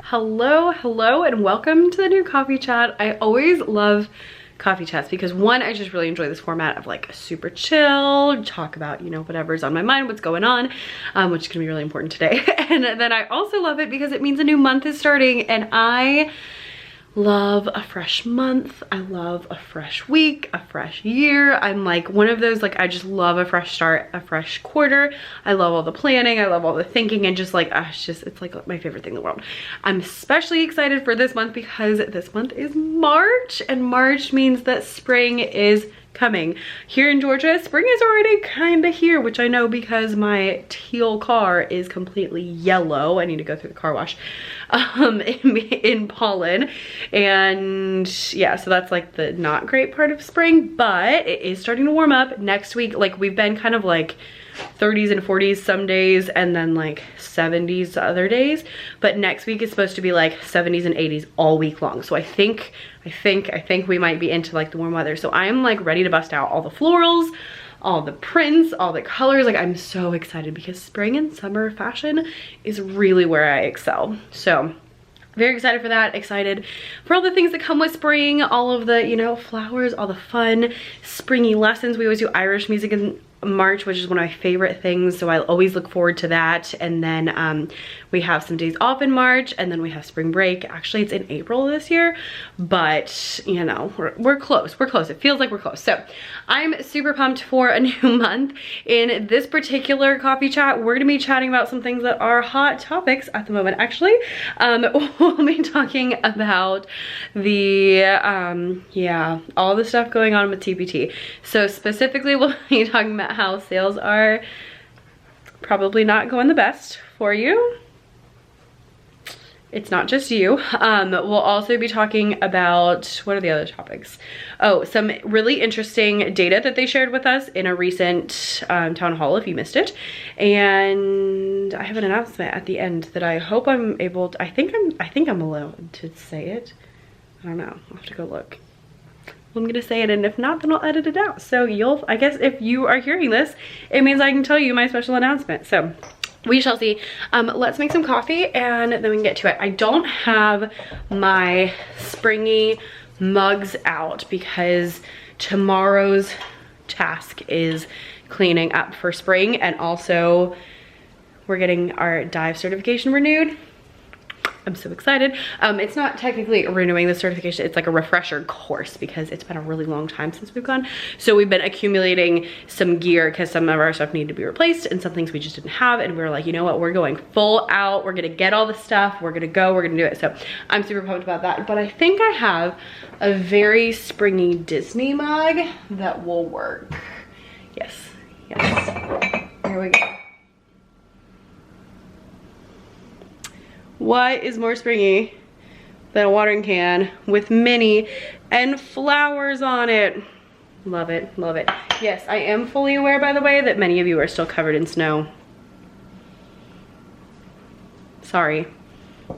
Hello, and welcome to the new coffee chat. I always love coffee chats because one, I just really enjoy this format of like super chill, talk about, you know, whatever's on my mind, what's going on, which is gonna be really important today. And then I also love it because it means a new month is starting, and I love a fresh month. I love a fresh week, a fresh year. I'm like one of those, like, I just love a fresh start, a fresh quarter. I love all the planning, I love all the thinking, and just like, it's like my favorite thing in the world. I'm especially excited for this month because this month is March, and March means that spring is coming. Here in Georgia, spring is already kind of here, which I know because my teal car is completely yellow. I need to go through the car wash in pollen. And yeah, so that's like the not great part of spring, but it is starting to warm up. Next week, like, we've been kind of like 30s and 40s some days and then like 70s other days, but next week is supposed to be like 70s and 80s all week long. So I think we might be into like the warm weather. So I'm like ready to bust out all the florals, all the prints, all the colors. Like, I'm so excited because spring and summer fashion is really where I excel. So very excited for that, excited for all the things that come with spring, all of the, you know, flowers, all the fun springy lessons. We always do Irish music in March, which is one of my favorite things, so I always look forward to that. And then we have some days off in March, and then we have spring break. Actually, it's in April this year, but you know, we're close. It feels like we're close. So I'm super pumped for a new month. In this particular coffee chat, we're gonna be chatting about some things that are hot topics at the moment. Actually, we'll be talking about the yeah, all the stuff going on with TPT. So specifically, we'll be talking about how sales are probably not going the best for you. It's not just you. We'll also be talking about, what are the other topics? Oh, some really interesting data that they shared with us in a recent town hall, if you missed it. And I have an announcement at the end that I hope I'm able to, I think I'm allowed to say it. I don't know, I'll have to go look. I'm gonna say it, and if not, then I'll edit it out. So I guess if you are hearing this, it means I can tell you my special announcement. So we shall see. Let's make some coffee and then we can get to it. I don't have my springy mugs out because tomorrow's task is cleaning up for spring, and also we're getting our dive certification renewed. I'm so excited. It's not technically renewing the certification, it's like a refresher course because it's been a really long time since we've gone. So we've been accumulating some gear because some of our stuff needed to be replaced and some things we just didn't have, and we were like, you know what, we're going full out, we're gonna get all the stuff, we're gonna do it. So I'm super pumped about that. But I think I have a very springy Disney mug that will work. Yes, here we go. What is more springy than a watering can with Minnie and flowers on it? Love it, love it. Yes, I am fully aware, by the way, that many of you are still covered in snow. Sorry,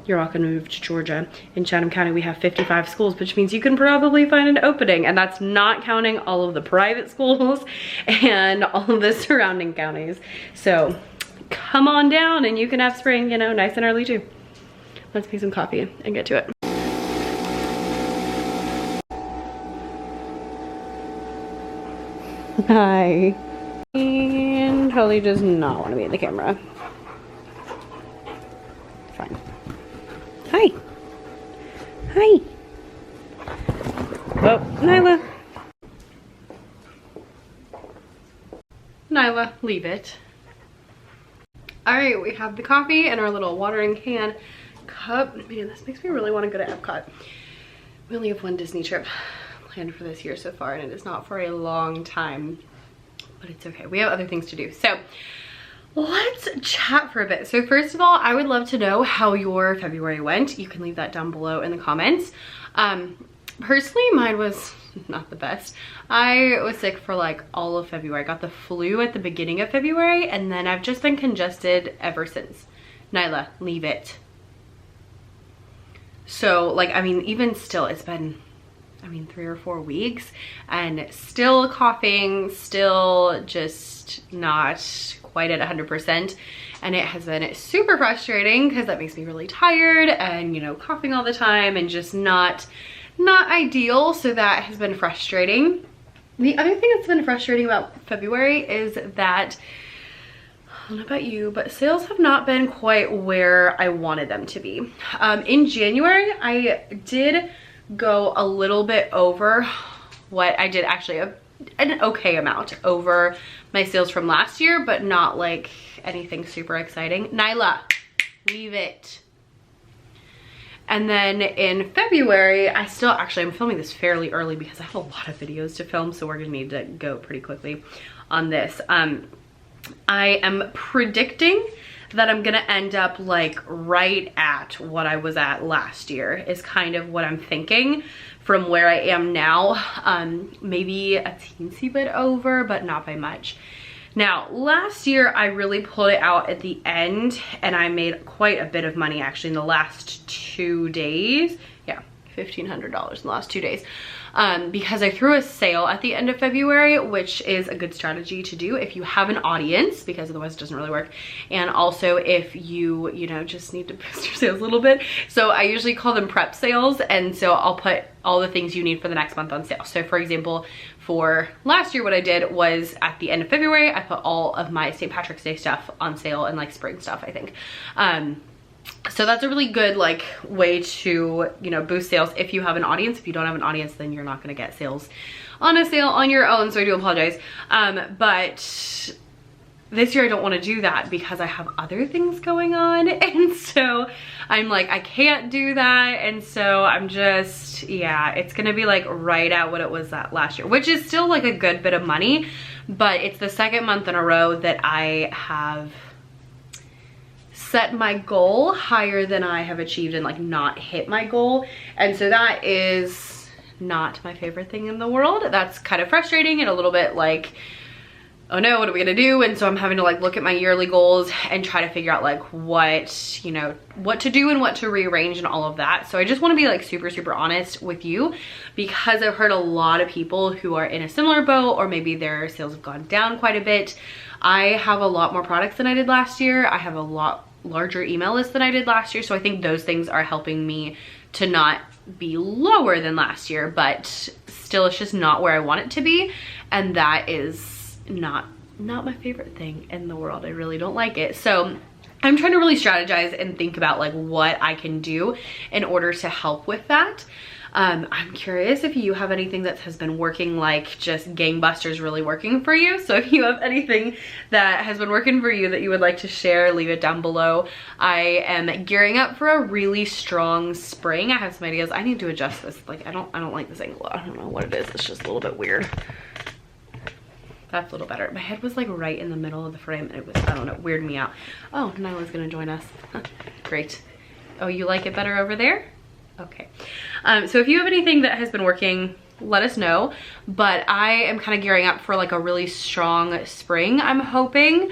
you're all gonna move to Georgia. In Chatham County, we have 55 schools, which means you can probably find an opening, and that's not counting all of the private schools and all of the surrounding counties. So come on down and you can have spring, you know, nice and early too. Let's make some coffee and get to it. Hi. And Holly does not want to be in the camera. Fine. Hi. Hi. Oh, Nyla. Nyla, leave it. All right, we have the coffee and our little watering can cup. Man, this makes me really want to go to Epcot. We only have one Disney trip planned for this year so far, and it is not for a long time, but it's okay. We have other things to do. So let's chat for a bit. So first of all, I would love to know how your February went. You can leave that down below in the comments. Personally, mine was not the best. I was sick for like all of February. I got the flu at the beginning of February, and then I've just been congested ever since. Nyla, leave it. So like, I mean, even still, it's been, I mean, 3 or 4 weeks and still coughing, still just not quite at 100%. and it has been super frustrating because that makes me really tired and, you know, coughing all the time and just not ideal. So that has been frustrating. The other thing that's been frustrating about February is that, I don't know about you, but sales have not been quite where I wanted them to be. In January, I did go a little bit over what I did, actually an okay amount over my sales from last year, but not like anything super exciting. Nyla, leave it. And then in February, I'm filming this fairly early because I have a lot of videos to film, so we're gonna need to go pretty quickly on this. I am predicting that I'm gonna end up like right at what I was at last year is kind of what I'm thinking from where I am now. Maybe a teensy bit over, but not by much. Now, last year I really pulled it out at the end and I made quite a bit of money actually in the last 2 days. Yeah, $1,500 in the last 2 days. Because I threw a sale at the end of February, which is a good strategy to do if you have an audience, because otherwise it doesn't really work. And also if you know, just need to boost your sales a little bit. So I usually call them prep sales. And so I'll put all the things you need for the next month on sale. So for example, for last year, what I did was at the end of February, I put all of my St. Patrick's Day stuff on sale and like spring stuff, I think. So that's a really good like way to, you know, boost sales if you have an audience. If you don't have an audience, then you're not gonna get sales on a sale on your own, so I do apologize. But this year I don't want to do that because I have other things going on, and so I'm like, I can't do that, and so I'm just, yeah, it's gonna be like right at what it was at last year, which is still like a good bit of money, but it's the second month in a row that I have set my goal higher than I have achieved and like not hit my goal. And so that is not my favorite thing in the world. That's kind of frustrating and a little bit like, oh no, what are we gonna do? And so I'm having to like look at my yearly goals and try to figure out like what, you know, what to do and what to rearrange and all of that. So I just want to be like super honest with you, because I've heard a lot of people who are in a similar boat, or maybe their sales have gone down quite a bit. I have a lot more products than I did last year. I have a lot larger email list than I did last year. So I think those things are helping me to not be lower than last year, but still it's just not where I want it to be. And that is not my favorite thing in the world. I really don't like it. So I'm trying to really strategize and think about like what I can do in order to help with that. I'm curious if you have anything that has been working like just gangbusters, really working for you. So if you have anything that has been working for you that you would like to share, leave it down below. I am gearing up for a really strong spring. I have some ideas. I need to adjust this. Like I don't like this angle. I don't know what it is. It's just a little bit weird. That's a little better. My head was like right in the middle of the frame and it was, I don't know, weirded me out. Oh, Nyla's gonna join us. Great. Oh, you like it better over there? Okay. So if you have anything that has been working, let us know. But I am kind of gearing up for like a really strong spring, I'm hoping.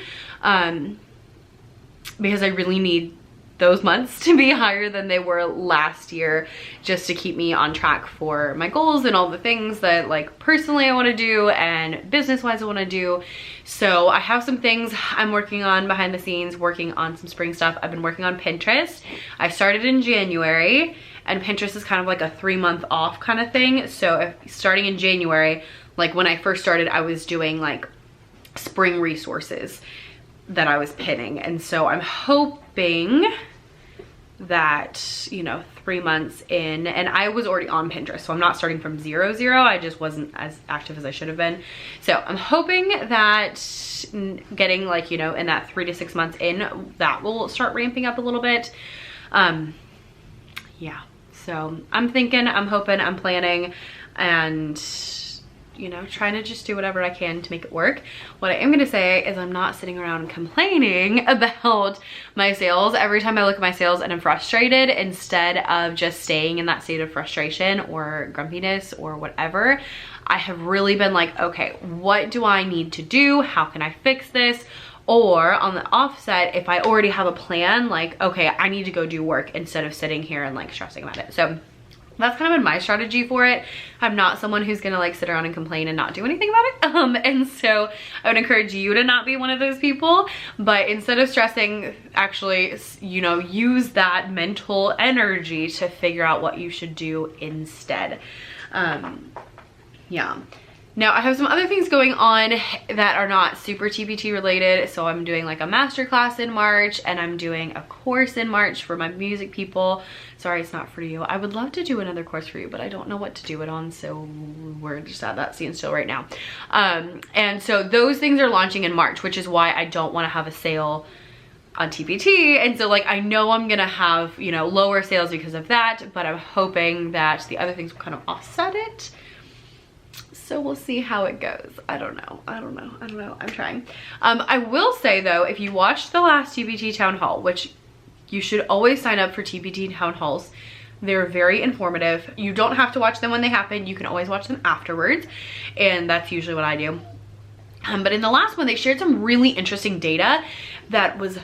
Because I really need those months to be higher than they were last year, just to keep me on track for my goals and all the things that like personally I want to do and business wise I want to do. So I have some things I'm working on behind the scenes, working on some spring stuff. I've been working on Pinterest. I started in January, and Pinterest is kind of like a 3-month off kind of thing. So starting in January, like when I first started, I was doing like spring resources that I was pinning. And so I'm hoping that, you know, 3 months in, and I was already on Pinterest, so I'm not starting from 0, I just wasn't as active as I should have been. So I'm hoping that getting like, you know, in that 3 to 6 months in, that will start ramping up a little bit. Yeah, so I'm thinking, I'm hoping, I'm planning, and you know, trying to just do whatever I can to make it work. What I am gonna say is I'm not sitting around complaining about my sales every time I look at my sales and I'm frustrated, instead of just staying in that state of frustration or grumpiness or whatever. I have really been like, okay, what do I need to do? How can I fix this? Or on the offset, if I already have a plan, like, okay, I need to go do work instead of sitting here and like stressing about it. So that's kind of been my strategy for it. I'm not someone who's gonna like sit around and complain and not do anything about it. And so I would encourage you to not be one of those people, but instead of stressing, actually, you know, use that mental energy to figure out what you should do instead. Yeah. Now I have some other things going on that are not super TPT related. So I'm doing like a masterclass in March, and I'm doing a course in March for my music people. Sorry, it's not for you. I would love to do another course for you, but I don't know what to do it on. So we're just at that standstill right now. And so those things are launching in March, which is why I don't want to have a sale on TPT. And so like, I know I'm gonna have, you know, lower sales because of that, but I'm hoping that the other things will kind of offset it. So we'll see how it goes. I don't know. I'm trying. I will say though, if you watched the last TPT town hall, which you should always sign up for TPT town halls. They're very informative. You don't have to watch them when they happen. You can always watch them afterwards. And that's usually what I do. But in the last one, they shared some really interesting data that was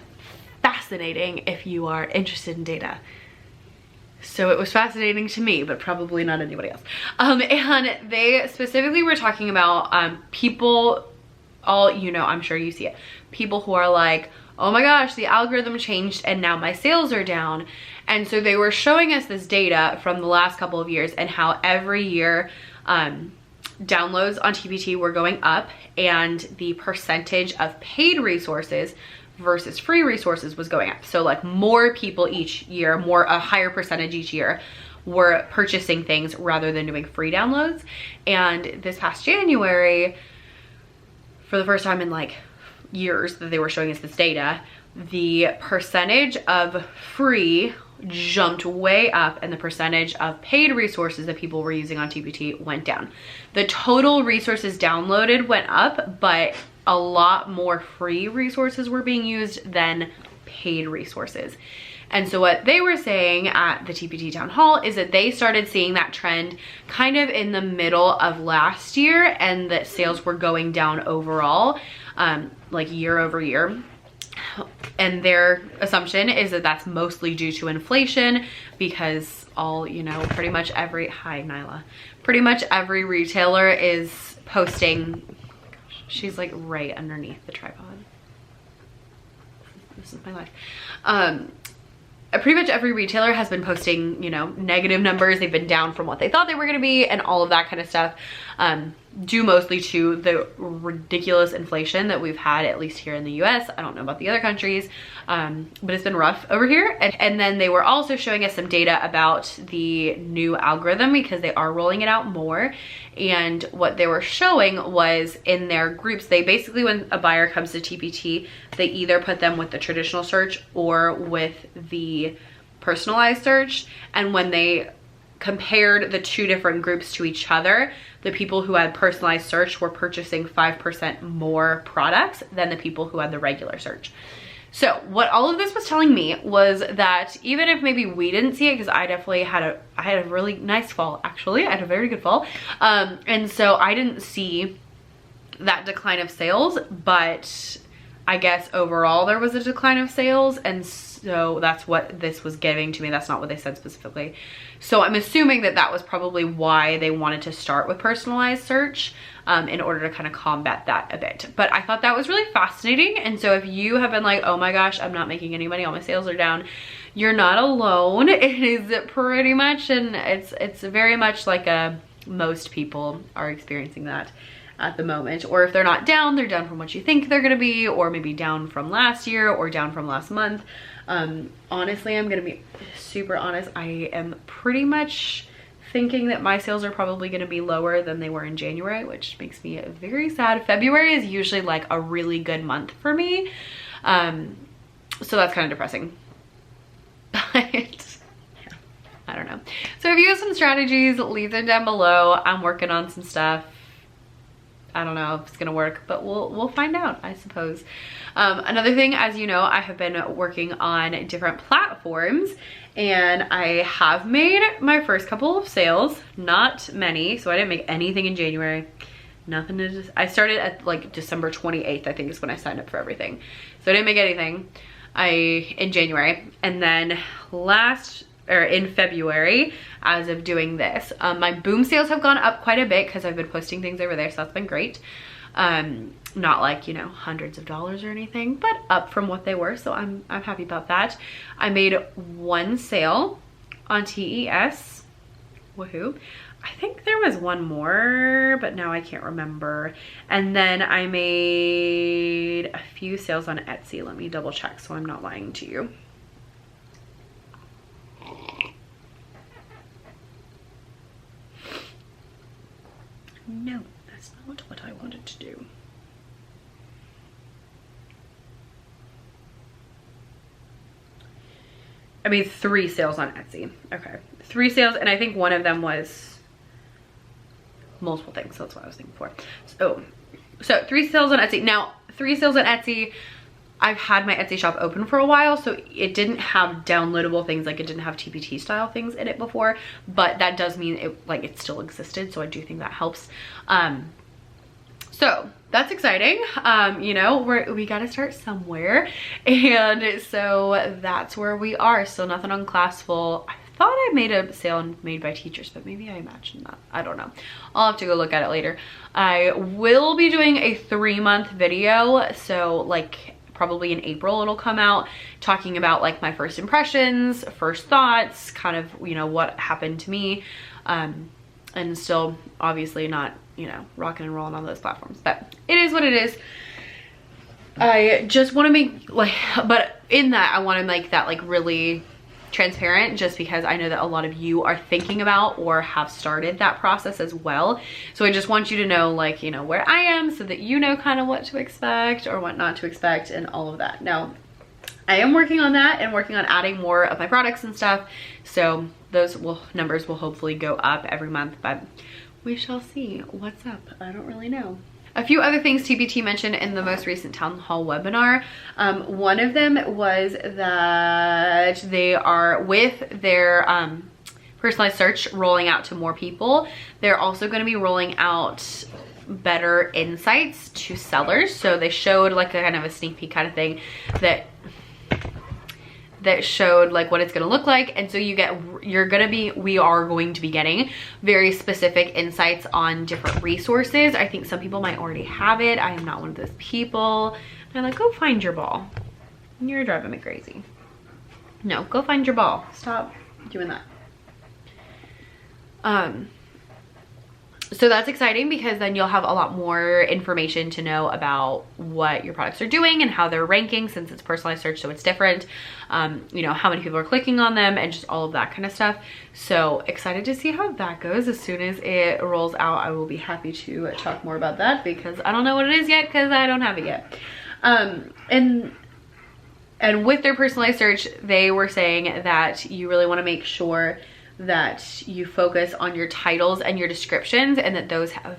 fascinating if you are interested in data. So it was fascinating to me, but probably not anybody else. And they specifically were talking about people, you know, I'm sure you see it. People who are like, oh my gosh, the algorithm changed and now my sales are down. And so they were showing us this data from the last couple of years and how every year downloads on TPT were going up, and the percentage of paid resources versus free resources was going up. So like more people each year, a higher percentage each year were purchasing things rather than doing free downloads. And this past January, for the first time in like years that they were showing us this data, the percentage of free jumped way up and the percentage of paid resources that people were using on TPT went down. The total resources downloaded went up, but a lot more free resources were being used than paid resources. And so what they were saying at the TPT town hall is that they started seeing that trend kind of in the middle of last year, and that sales were going down overall, like year over year. And their assumption is that that's mostly due to inflation, because you know, pretty much every retailer is posting. She's like right underneath the tripod. This is my life. Pretty much every retailer has been posting, you know, negative numbers. They've been down from what they thought they were going to be, and all of that kind of stuff, due mostly to the ridiculous inflation that we've had, at least here in the US. I don't know about the other countries, but it's been rough over here. And then they were also showing us some data about the new algorithm, because they are rolling it out more. And what they were showing was in their groups, they basically, when a buyer comes to TPT, they either put them with the traditional search or with the personalized search. And when they compared the two different groups to each other, the people who had personalized search were purchasing 5% more products than the people who had the regular search. So what all of this was telling me was that even if maybe we didn't see it, because I definitely had a really nice fall, actually. I had a very good fall. And so I didn't see that decline of sales, but I guess overall there was a decline of sales. And so that's what this was giving to me. That's not what they said specifically. So I'm assuming that that was probably why they wanted to start with personalized search, in order to kind of combat that a bit. But I thought that was really fascinating. And so if you have been like, oh my gosh, I'm not making any money, all my sales are down, you're not alone. It is pretty much, and it's very much like most people are experiencing that at the moment. Or if they're not down, they're down from what you think they're gonna be, or maybe down from last year or down from last month. Honestly, I'm gonna be super honest, I am pretty much thinking that my sales are probably going to be lower than they were in January, which makes me very sad. February is usually like a really good month for me. So that's kind of depressing. But yeah, I don't know. So if you have some strategies, leave them down below. I'm working on some stuff. I don't know if it's gonna work, but we'll find out, I suppose. Another thing, as you know, I have been working on different platforms, and I have made my first couple of sales, not many, so I didn't make anything in January. Nothing to just, I started at like December 28th, I think is when I signed up for everything. So I didn't make anything in January. And then last or in February as of doing this. My Boom sales have gone up quite a bit because I've been posting things over there, so that's been great. Not like, you know, hundreds of dollars or anything, but up from what they were, so I'm happy about that. I made one sale on TES. Woohoo. I think there was one more, but now I can't remember. And then I made a few sales on Etsy. Let me double check so I'm not lying to you. No, that's not what I wanted to do. I made 3 sales on Etsy. Okay, 3 sales, and I think one of them was multiple things, so that's what I was thinking for. So 3 sales on Etsy. Now, 3 sales on Etsy, I've had my Etsy shop open for a while, so it didn't have downloadable things, like it didn't have TPT style things in it before, but that does mean it still existed, so I do think that helps. So that's exciting. You know, we got to start somewhere, and so that's where we are. Still nothing on Classful. I thought I made a sale made by teachers, but maybe I imagined that. I don't know. I'll have to go look at it later. I will be doing a 3-month video, so like probably in April it'll come out, talking about like my first impressions, first thoughts, kind of, you know, what happened to me, and still obviously not, you know, rocking and rolling on those platforms, but it is what it is. I just want to make like, but in that I want to make that like really transparent, just because I know that a lot of you are thinking about or have started that process as well. So I just want you to know, like, you know, where I am, so that you know kind of what to expect or what not to expect and all of that. Now, I am working on that and working on adding more of my products and stuff, so those numbers will hopefully go up every month, but we shall see what's up. I don't really know. A few other things TPT mentioned in the most recent town hall webinar. One of them was that they are, with their personalized search rolling out to more people, they're also going to be rolling out better insights to sellers. So they showed like a kind of a sneak peek kind of thing that showed like what it's going to look like, and so we are going to be getting very specific insights on different resources. I think some people might already have it. I am not one of those people. They're like, go find your ball. You're driving me crazy. No, go find your ball. Stop doing that. So that's exciting, because then you'll have a lot more information to know about what your products are doing and how they're ranking, since it's personalized search, so it's different. You know, how many people are clicking on them and just all of that kind of stuff. So excited to see how that goes. As soon as it rolls out, I will be happy to talk more about that, because I don't know what it is yet, because I don't have it yet. And with their personalized search, they were saying that you really want to make sure that you focus on your titles and your descriptions, and that those have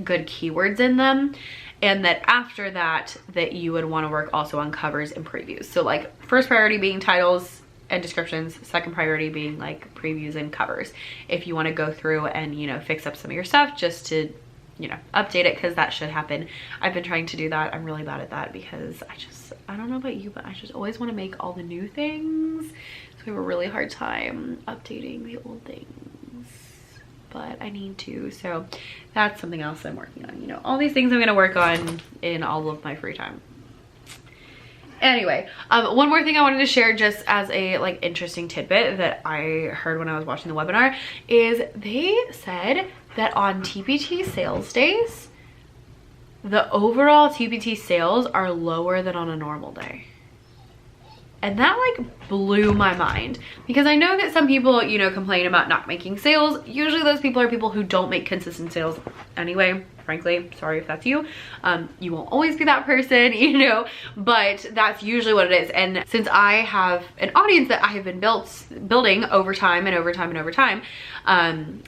good keywords in them, and that after that you would want to work also on covers and previews. So like first priority being titles and descriptions, second priority being like previews and covers, if you want to go through and, you know, fix up some of your stuff just to, you know, update it, because that should happen. I've been trying to do that. I'm really bad at that, because I don't know about you, but I just always want to make all the new things. We have a really hard time updating the old things, but I need to. So that's something else I'm working on. You know, all these things I'm going to work on in all of my free time. Anyway, one more thing I wanted to share, just as a like interesting tidbit that I heard when I was watching the webinar, is they said that on TPT sales days, the overall TPT sales are lower than on a normal day. And that like blew my mind, because I know that some people, you know, complain about not making sales. Usually those people are people who don't make consistent sales anyway. Frankly, sorry if that's you. You won't always be that person, you know, but that's usually what it is. And since I have an audience that I have been building over time and over time and over time,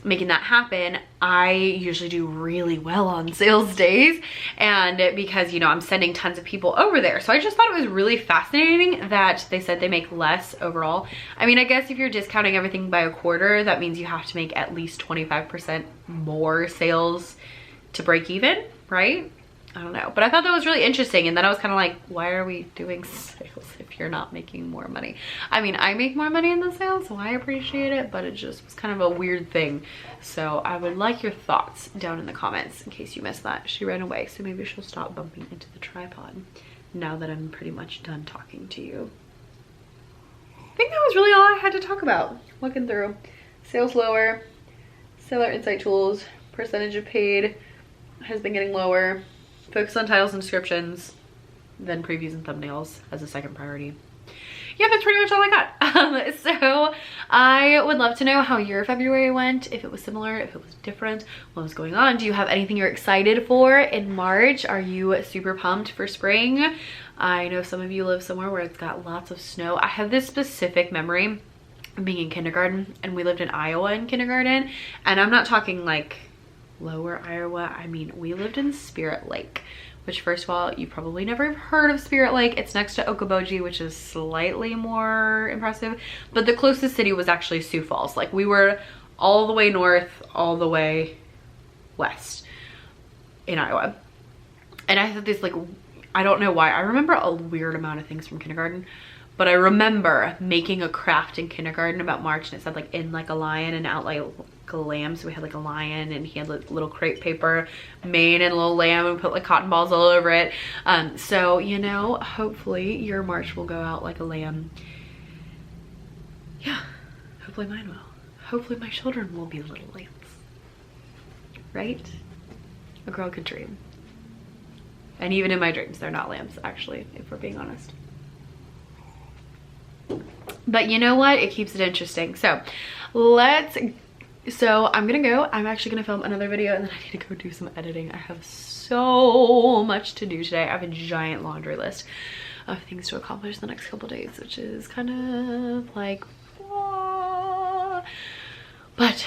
making that happen, I usually do really well on sales days. And because, you know, I'm sending tons of people over there. So I just thought it was really fascinating that they said they make less overall. I mean, I guess if you're discounting everything by a quarter, that means you have to make at least 25% more sales to break even, right? I don't know, but I thought that was really interesting. And then I was kind of like, why are we doing sales if you're not making more money? I mean, I make more money in the sales, so I appreciate it, but it just was kind of a weird thing. So I would like your thoughts down in the comments in case you missed that. She ran away, so maybe she'll stop bumping into the tripod now that I'm pretty much done talking to you. I think that was really all I had to talk about. Looking through sales lower, seller insight tools, percentage of paid has been getting lower, focus on titles and descriptions, then previews and thumbnails as a second priority. Yeah, that's pretty much all I got. So I would love to know how your February went, if it was similar, if it was different, what was going on. Do you have anything you're excited for in March? Are you super pumped for spring? I know some of you live somewhere where it's got lots of snow. I have this specific memory of being in kindergarten, and we lived in Iowa in kindergarten, and I'm not talking like lower Iowa. I mean, we lived in Spirit Lake, which first of all, you probably never have heard of Spirit Lake. It's next to Okoboji, which is slightly more impressive, but the closest city was actually Sioux Falls. Like, we were all the way north, all the way west in Iowa. And I had this, like, I don't know why, I remember a weird amount of things from kindergarten, but I remember making a craft in kindergarten about March, and it said like in like a lion and out like a lamb. So we had like a lion, and he had like little crepe paper made and a little lamb, and put like cotton balls all over it. So, you know, hopefully your March will go out like a lamb. Yeah, hopefully mine will. Hopefully my children will be little lambs, right? A girl could dream. And even in my dreams, they're not lambs, actually, if we're being honest. But you know what? It keeps it interesting. So I'm gonna go. I'm actually gonna film another video, and then I need to go do some editing. I have so much to do today. I have a giant laundry list of things to accomplish the next couple days, which is kind of like, but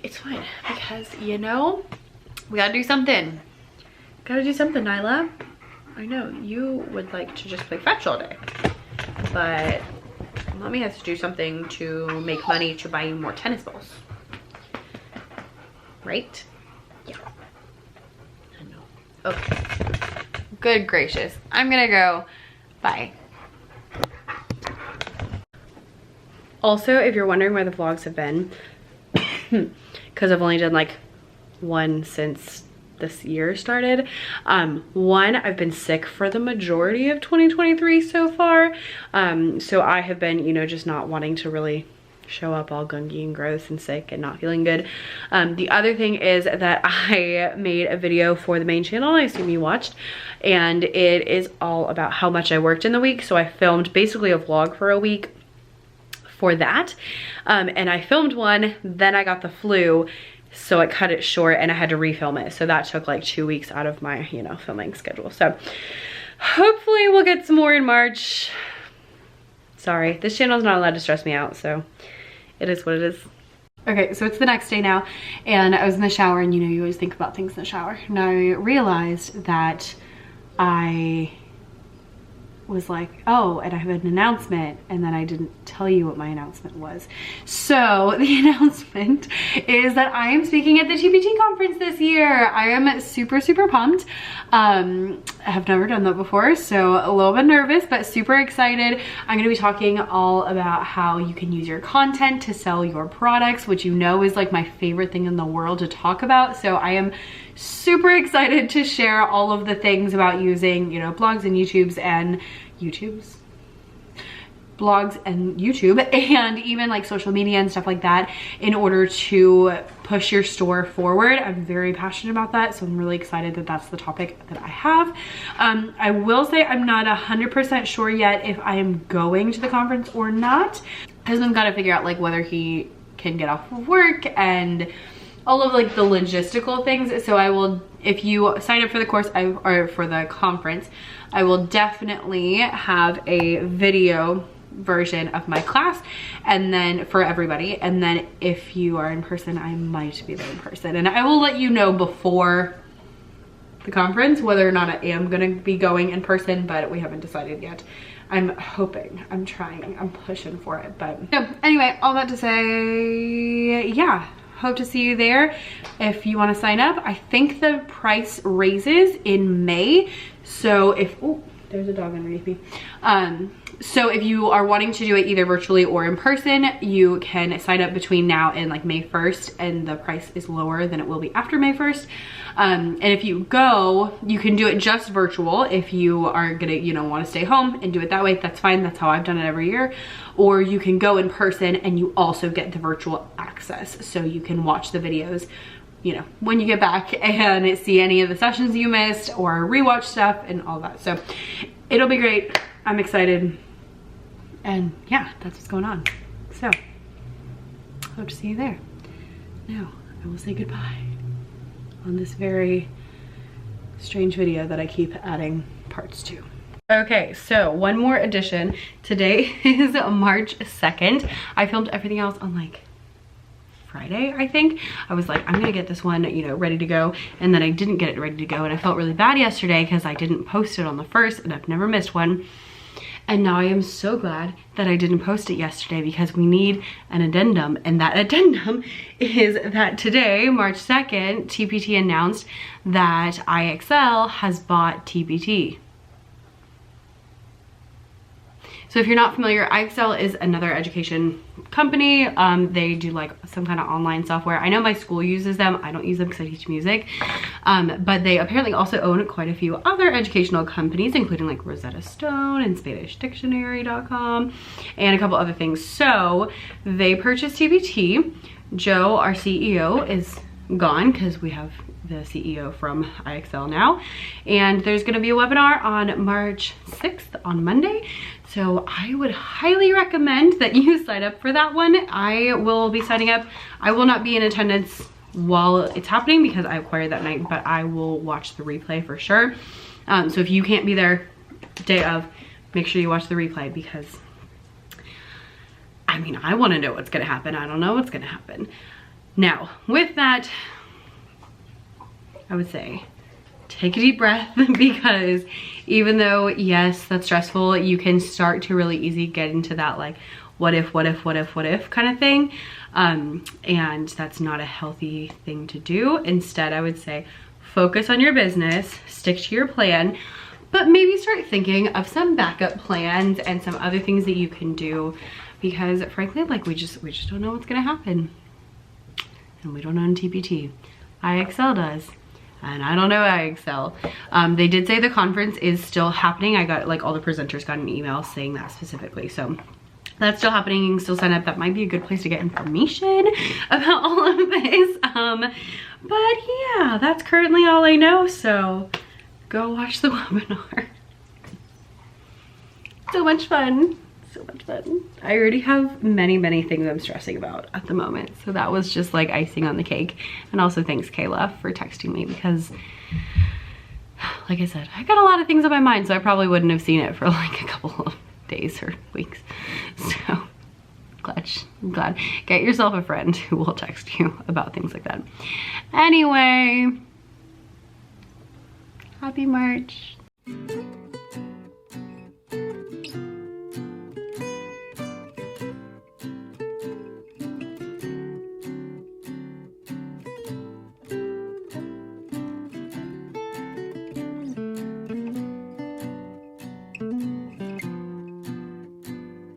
it's fine because, you know, we gotta do something. Gotta do something, Nyla. I know you would like to just play fetch all day, but mommy has to do something to make money to buy you more tennis balls, right? Yeah, I know. Okay, good gracious, I'm gonna go. Bye. Also, if you're wondering where the vlogs have been, because I've only done like one since this year started. One, I've been sick for the majority of 2023 so far. So I have been, you know, just not wanting to really show up all gungy and gross and sick and not feeling good. The other thing is that I made a video for the main channel, I assume you watched, and it is all about how much I worked in the week. So I filmed basically a vlog for a week for that. And I filmed one, then I got the flu, so I cut it short and I had to refilm it. So that took like 2 weeks out of my, you know, filming schedule. So hopefully we'll get some more in March. Sorry, this channel is not allowed to stress me out, so it is what it is. Okay, so it's the next day now, and I was in the shower, and you know, you always think about things in the shower. And I realized that I was like, oh, and I have an announcement, and then I didn't tell you what my announcement was. So the announcement is that I am speaking at the TPT conference this year. I am super, super pumped. I have never done that before, so a little bit nervous, but super excited. I'm gonna be talking all about how you can use your content to sell your products, which you know is like my favorite thing in the world to talk about. So I am super excited to share all of the things about using, you know, blogs and blogs and YouTube, and even like social media and stuff like that in order to push your store forward. I'm very passionate about that, so I'm really excited that that's the topic that I have. I will say I'm not 100% sure yet if I am going to the conference or not. Husband's got to figure out like whether he can get off of work and all of like the logistical things. So I will, if you sign up for the course or for the conference, I will definitely have a video version of my class, and then for everybody, and then if you are in person, I might be there in person, and I will let you know before the conference whether or not I am gonna be going in person, but we haven't decided yet. I'm hoping, I'm trying, I'm pushing for it. But so anyway, all that to say, yeah, hope to see you there if you want to sign up. I think the price raises in May. So if, oh, there's a dog underneath me. So if you are wanting to do it either virtually or in person, you can sign up between now and like May 1st, and the price is lower than it will be after May 1st. And if you go, you can do it just virtual. If you are gonna, you know, want to stay home and do it that way, that's fine. That's how I've done it every year. Or you can go in person and you also get the virtual access. So you can watch the videos, you know, when you get back and see any of the sessions you missed or rewatch stuff and all that. So it'll be great. I'm excited. And yeah, that's what's going on. So hope to see you there. Now I will say goodbye on this very strange video that I keep adding parts to. Okay, so one more addition. Today is March 2nd. I filmed everything else on like Friday, I think. I was like, I'm gonna get this one, you know, ready to go, and then I didn't get it ready to go, and I felt really bad yesterday because I didn't post it on the 1st, and I've never missed one. And now I am so glad that I didn't post it yesterday, because we need an addendum, and that addendum is that today, March 2nd, TPT announced that IXL has bought TPT. So if you're not familiar, IXL is another education company. They do like some kind of online software. I know my school uses them. I don't use them because I teach music. But they apparently also own quite a few other educational companies, including like Rosetta Stone and SpanishDictionary.com and a couple other things. So they purchased TPT. Joe, our CEO, is gone because we have the CEO from IXL now. And there's gonna be a webinar on March 6th on Monday. So I would highly recommend that you sign up for that one. I will be signing up. I will not be in attendance while it's happening because I acquired that night, but I will watch the replay for sure. So if you can't be there day of, make sure you watch the replay, because I mean, I wanna know what's gonna happen. I don't know what's gonna happen. Now, with that, I would say, take a deep breath, because even though, yes, that's stressful, you can start to really easy get into that like, what if kind of thing. And that's not a healthy thing to do. Instead, I would say, focus on your business, stick to your plan, but maybe start thinking of some backup plans and some other things that you can do, because frankly, like we just don't know what's gonna happen. And we don't own TPT. IXL does. And I don't know IXL. They did say the conference is still happening. I got like all the presenters got an email saying that specifically. So that's still happening. You can still sign up. That might be a good place to get information about all of this. But yeah, that's currently all I know. So go watch the webinar. So much fun. So much fun. I already have many things I'm stressing about at the moment, so that was just like icing on the cake. And also thanks Kayla for texting me, because like I said, I got a lot of things on my mind, so I probably wouldn't have seen it for like a couple of days or weeks. So I'm glad. Get yourself a friend who will text you about things like that. Anyway, happy March.